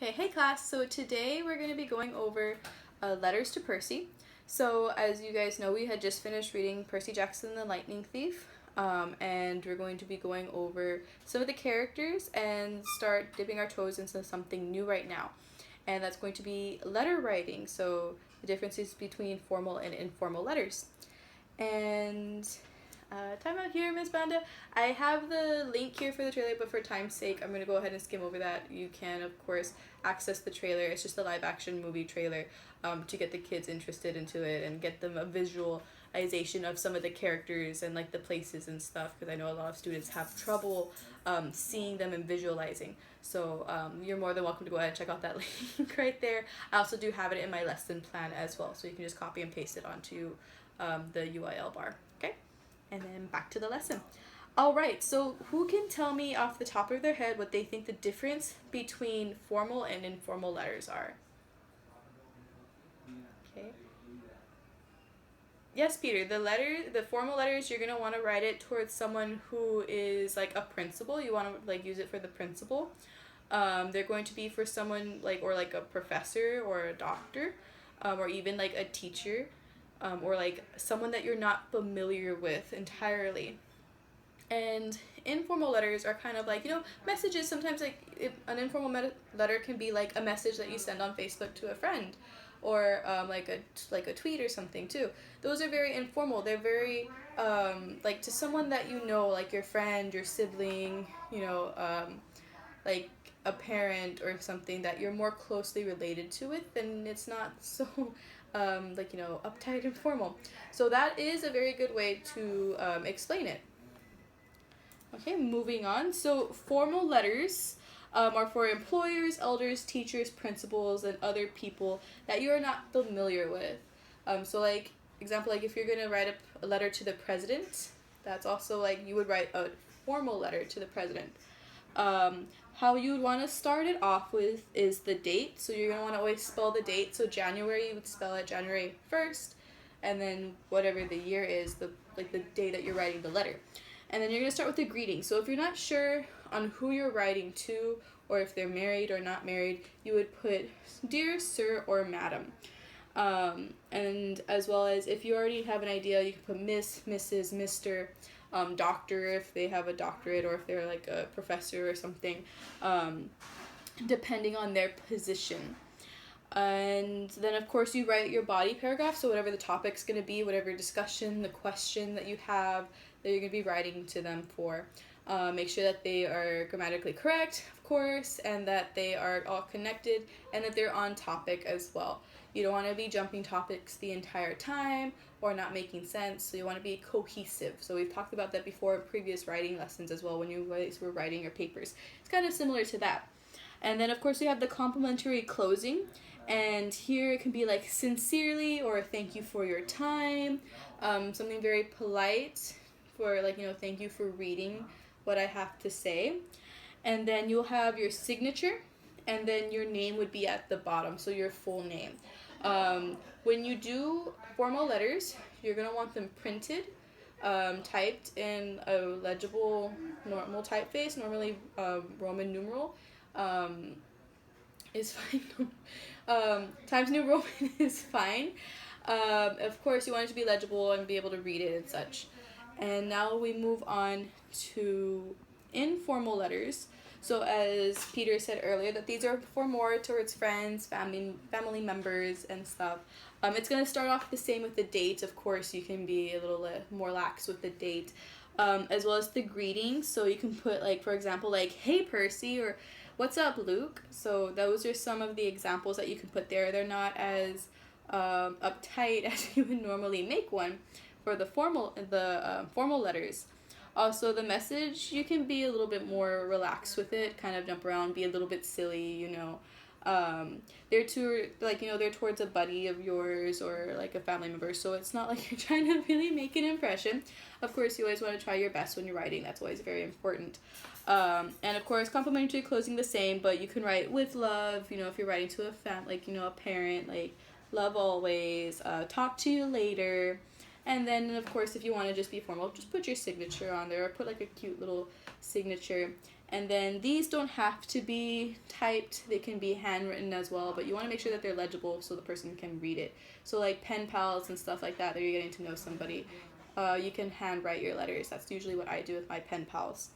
Okay, hey class. So today we're going to be going over Letters to Percy. So as you guys know, we had just finished reading Percy Jackson and the Lightning Thief. And we're going to be going over some of the characters and start dipping our toes into something new right now. And that's going to be letter writing. So the differences between formal and informal letters. And time out here, Miss Banda. I have the link here for the trailer, but for time's sake, I'm going to go ahead and skim over that. You can, of course, access the trailer. It's just a live action movie trailer to get the kids interested into it and get them a visualization of some of the characters and like the places and stuff, because I know a lot of students have trouble seeing them and visualizing. So you're more than welcome to go ahead and check out that link right there. I also do have it in my lesson plan as well, so you can just copy and paste it onto the UIL bar. Okay, and then back to the lesson. All right, so who can tell me off the top of their head what they think the difference between formal and informal letters are? Okay. Yes, Peter, the formal letters, you're gonna want to write it towards someone who is like a principal. You want to like use it for the principal. They're going to be for someone like, or like a professor or a doctor, or even like a teacher, or like someone that you're not familiar with entirely. And informal letters are kind of like, messages. Sometimes like an informal letter can be like a message that you send on Facebook to a friend, or like a tweet or something too. Those are very informal. They're very like to someone that you know, like your friend, your sibling, like a parent or something that you're more closely related to it, then it's not so uptight and formal. So that is a very good way to explain it. Okay, moving on. So formal letters are for employers, elders, teachers, principals, and other people that you are not familiar with. So like example, like if you're gonna write a letter to the president, that's also like you would write a formal letter to the president. How you would want to start it off with is the date. So you're going to want to always spell the date. So January, you would spell it January 1st, and then whatever the year is, the day that you're writing the letter. And then you're going to start with the greeting. So if you're not sure on who you're writing to, or if they're married or not married, you would put dear sir or madam. And as well as if you already have an idea, you can put Miss, Mrs., Mr., doctor if they have a doctorate, or if they're like a professor or something, depending on their position. And then of course you write your body paragraph, so whatever the topic's going to be, whatever discussion, the question that you have that you're going to be writing to them for. Make sure that they are grammatically correct, of course, and that they are all connected, and that they're on topic as well. You don't want to be jumping topics the entire time or not making sense, so you want to be cohesive. So we've talked about that before in previous writing lessons as well when you guys were writing your papers. It's kind of similar to that. And then of course we have the complimentary closing, and here it can be like sincerely or thank you for your time, something very polite for like, thank you for reading what I have to say. And then you'll have your signature, and then your name would be at the bottom, so your full name. When you do formal letters, you're going to want them printed, typed in a legible normal typeface, normally Roman numeral is fine. Times New Roman is fine. Of course, you want it to be legible and be able to read it and such. And now we move on to informal letters. So as Peter said earlier, that these are for more towards friends, family members, and stuff. It's going to start off the same with the date. Of course, you can be a little more lax with the date, as well as the greetings. So you can put, like, for example, like, hey, Percy, or what's up, Luke? So those are some of the examples that you can put there. They're not as uptight as you would normally make one for the formal letters. Also, the message, you can be a little bit more relaxed with it, kind of jump around, be a little bit silly, they're they're towards a buddy of yours or like a family member, so it's not like you're trying to really make an impression. Of course, you always want to try your best when you're writing. That's always very important. And of course, complimentary closing the same, but you can write with love, if you're writing to a parent, like, love always, talk to you later. And then, of course, if you want to just be formal, just put your signature on there, or put like a cute little signature. And then these don't have to be typed, they can be handwritten as well, but you want to make sure that they're legible so the person can read it. So like pen pals and stuff like that you're getting to know somebody, you can handwrite your letters. That's usually what I do with my pen pals.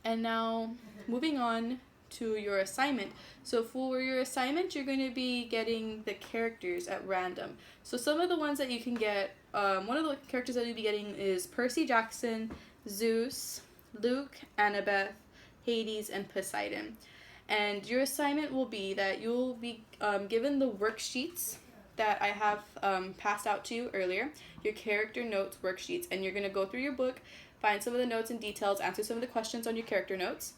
And now moving on to your assignment. So for your assignment, you're going to be getting the characters at random. So some of the ones that you can get, one of the characters that you'll be getting is Percy Jackson, Zeus, Luke, Annabeth, Hades, and Poseidon. And your assignment will be that you'll be given the worksheets that I have passed out to you earlier, your character notes worksheets, and you're going to go through your book, find some of the notes and details, answer some of the questions on your character notes,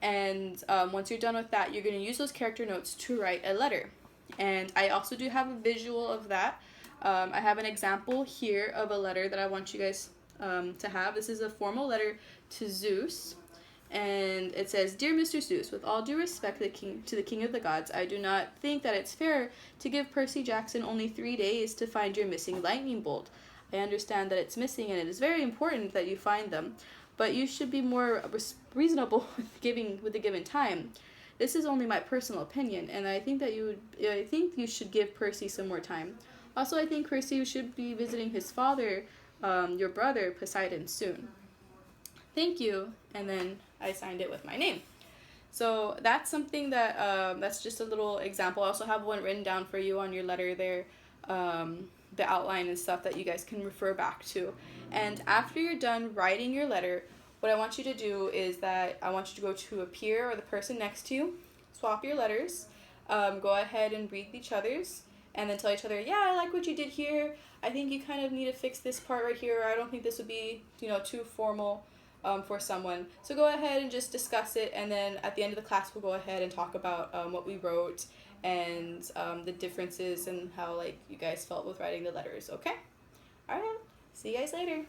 and once you're done with that, you're going to use those character notes to write a letter. And I also do have a visual of that. I have an example here of a letter that I want you guys to have. This is a formal letter to Zeus, and it says, "Dear Mr. Zeus, with all due respect to the King of the Gods, I do not think that it's fair to give Percy Jackson only 3 days to find your missing lightning bolt. I understand that it's missing and it is very important that you find them, but you should be more reasonable with the given time. This is only my personal opinion, and I think you should give Percy some more time. Also, I think Percy should be visiting his father, your brother Poseidon, soon. Thank you." And then I signed it with my name. So that's something that that's just a little example. I also have one written down for you on your letter there, the outline and stuff that you guys can refer back to. And after you're done writing your letter, what I want you to do is that I want you to go to a peer or the person next to you, swap your letters, go ahead and read each other's, and then tell each other, "Yeah, I like what you did here. I think you kind of need to fix this part right here. I don't think this would be, too formal for someone." So go ahead and just discuss it, and then at the end of the class, we'll go ahead and talk about what we wrote and the differences and how you guys felt with writing the letters. Okay? All right. See you guys later.